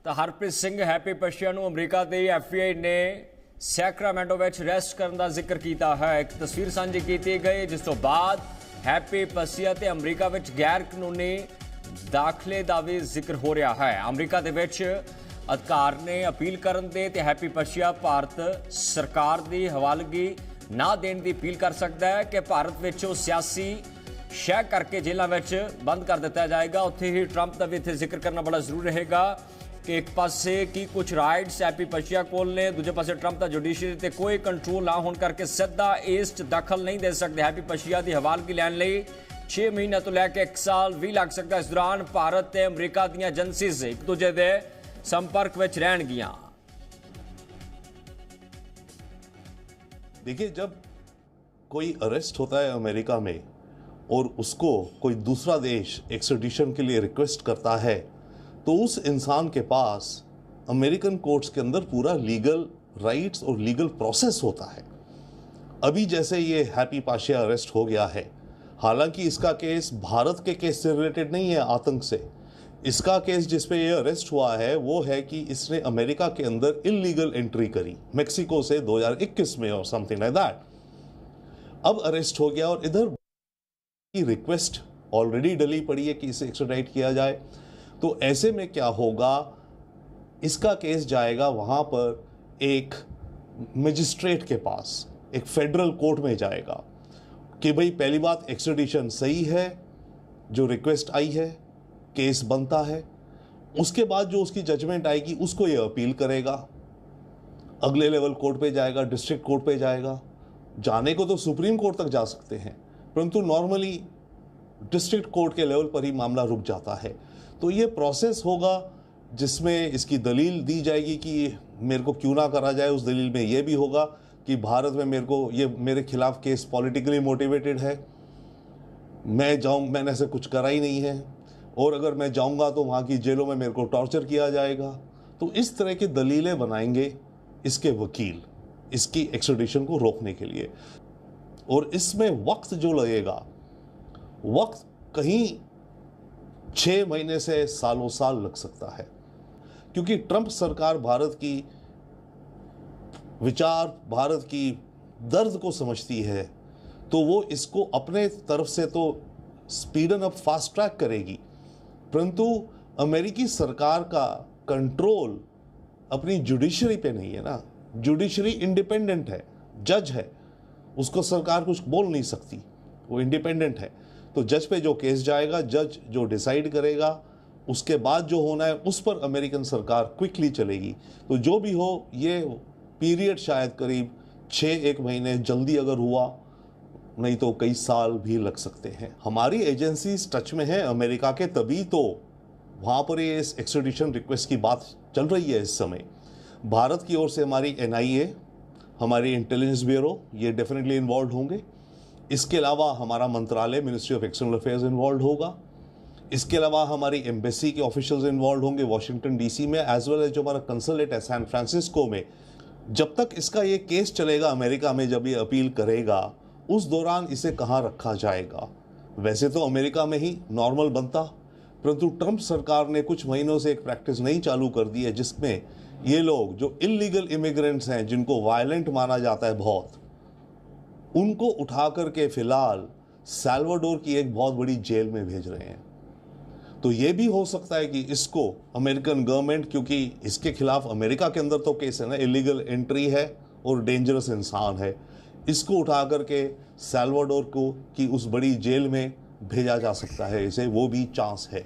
ਤਾਂ ਹਰਪ੍ਰੀਤ ਸਿੰਘ ਹੈਪੀ ਪਸ਼ੀਆ ਨੂੰ ਅਮਰੀਕਾ ਦੇ ਐਫਬੀਆਈ ਨੇ ਸੈਕਰਾਮੈਂਟੋ ਵਿੱਚ ਅਰੈਸਟ ਕਰਨ ਦਾ ਜ਼ਿਕਰ ਕੀਤਾ ਹੈ। ਇੱਕ ਤਸਵੀਰ ਸਾਂਝੀ ਕੀਤੀ ਗਈ ਜਿਸ ਤੋਂ ਬਾਅਦ ਹੈਪੀ ਪਸ਼ੀਆ ਤੇ ਅਮਰੀਕਾ ਵਿੱਚ ਗੈਰ ਕਾਨੂੰਨੀ ਦਾਖਲੇ ਦਾ ਵੀ ਜ਼ਿਕਰ ਹੋ ਰਿਹਾ ਹੈ। ਅਮਰੀਕਾ ਦੇ ਵਿੱਚ ਅਧਿਕਾਰ ਨੇ ਅਪੀਲ ਕਰਨ ਦੇ ਤੇ ਹੈਪੀ ਪਸ਼ੀਆ ਭਾਰਤ ਸਰਕਾਰ ਦੀ ਹਵਾਲਗੀ ਨਾ ਦੇਣ ਦੀ ਅਪੀਲ ਕਰ ਸਕਦਾ ਹੈ ਕਿ ਭਾਰਤ ਵਿੱਚ ਉਹ ਸਿਆਸੀ ਸ਼ਹਿ करके जेलों में बंद कर दिता जाएगा। उत्थे ही ट्रंप का भी इत्थे जिक्र करना बड़ा जरूरी रहेगा कि एक पासे की कुछ राइट्स हैप्पी पशिया कोल ने, दूजे पासे ट्रंप का जुडिशरी ते कोई कंट्रोल ना होने करके सीधा इस दखल नहीं दे सकते। हैप्पी पशिया की हवालगी लैन लई 6 महीने तो लैके 1 साल भी लग सकता। इस दौरान भारत ते अमरीका दी एजेंसीज एक दूजे के संपर्क में रहनगियां। देखिए, जब कोई अरेस्ट होता है अमेरिका में और उसको कोई दूसरा देश एक्सट्रैडिशन के लिए रिक्वेस्ट करता है तो उस इंसान के पास अमेरिकन कोर्ट्स के अंदर पूरा लीगल राइट्स और लीगल प्रोसेस होता है। अभी जैसे ये हैप्पी पशिया अरेस्ट हो गया है, हालांकि इसका केस भारत के केस से रिलेटेड नहीं है, आतंक से। इसका केस जिस पे ये अरेस्ट हुआ है वो है कि इसने अमेरिका के अंदर इलीगल एंट्री करी मेक्सिको से 2021 में और समथिंग लाइक दैट। अब अरेस्ट हो गया और इधर की रिक्वेस्ट ऑलरेडी डली पड़ी है कि इसे एक्स्ट्राडाइट किया जाए। तो ऐसे में क्या होगा, इसका केस जाएगा वहां पर एक मजिस्ट्रेट के पास, एक फेडरल कोर्ट में जाएगा कि भाई पहली बात एक्स्ट्राडिशन सही है, जो रिक्वेस्ट आई है, केस बनता है। उसके बाद जो उसकी जजमेंट आएगी उसको ये अपील करेगा, अगले लेवल कोर्ट पे जाएगा, डिस्ट्रिक्ट कोर्ट पे जाएगा। जाने को तो सुप्रीम कोर्ट तक जा सकते हैं, परंतु नॉर्मली डिस्ट्रिक्ट कोर्ट के लेवल पर ही मामला रुक जाता है। तो ये प्रोसेस होगा जिसमें इसकी दलील दी जाएगी कि मेरे को क्यों ना करा जाए। उस दलील में ये भी होगा कि भारत में मेरे खिलाफ केस पॉलिटिकली मोटिवेटेड है, मैंने ऐसे कुछ करा ही नहीं है, और अगर मैं जाऊंगा तो वहाँ की जेलों में मेरे को टॉर्चर किया जाएगा। तो इस तरह की दलीलें बनाएंगे इसके वकील इसकी एक्स्ट्रैडिशन को रोकने के लिए। और इसमें वक्त जो लगेगा, वक्त कहीं 6 महीने से सालों साल लग सकता है, क्योंकि ट्रंप सरकार भारत की विचार, भारत की दर्द को समझती है, तो वो इसको अपने तरफ से तो स्पीडन अप फास्ट ट्रैक करेगी, परंतु अमेरिकी सरकार का कंट्रोल अपनी जुडिशरी पे नहीं है ना। जुडिशरी इंडिपेंडेंट है, जज है, उसको सरकार कुछ बोल नहीं सकती, वो इंडिपेंडेंट है। तो जज पे जो केस जाएगा, जज जो डिसाइड करेगा, उसके बाद जो होना है उस पर अमेरिकन सरकार क्विकली चलेगी। तो जो भी हो, ये पीरियड शायद करीब 6-1 महीने जल्दी अगर हुआ, नहीं तो कई साल भी लग सकते हैं। हमारी एजेंसीज टच में है अमेरिका के, तभी तो वहाँ पर ये इस एक्स्ट्रैडिशन रिक्वेस्ट की बात चल रही है इस समय। भारत की ओर से हमारी NIA, हमारी इंटेलिजेंस ब्यूरो, ये डेफिनेटली इन्वॉल्व होंगे। इसके अलावा हमारा मंत्रालय, ministry of external affairs involve होगा। इसके अलावा हमारी एम्बेसी के ऑफिशियल्स इन्वॉल्व होंगे वॉशिंगटन DC में, एज वेल एज जो हमारा कंसुलेट है सैन फ्रांसिस्को में। जब तक इसका ये केस चलेगा अमेरिका में, जब ये अपील करेगा, उस दौरान इसे कहाँ रखा जाएगा। वैसे तो अमेरिका में ही नॉर्मल बनता, परंतु ट्रंप सरकार ने कुछ महीनों से एक प्रैक्टिस नई चालू कर दी है, जिसमें ये लोग जो इलीगल इमिग्रेंट्स हैं, जिनको वायलेंट माना जाता है बहुत, उनको उठा करके फिलहाल साल्वाडोर की एक बहुत बड़ी जेल में भेज रहे हैं। तो ये भी हो सकता है कि इसको अमेरिकन गवर्नमेंट, क्योंकि इसके खिलाफ अमेरिका के अंदर तो केस है ना, इलीगल एंट्री है और डेंजरस इंसान है, इसको उठा करके साल्वाडोर को की उस बड़ी जेल में भेजा जा सकता है, इसे वो भी चांस है।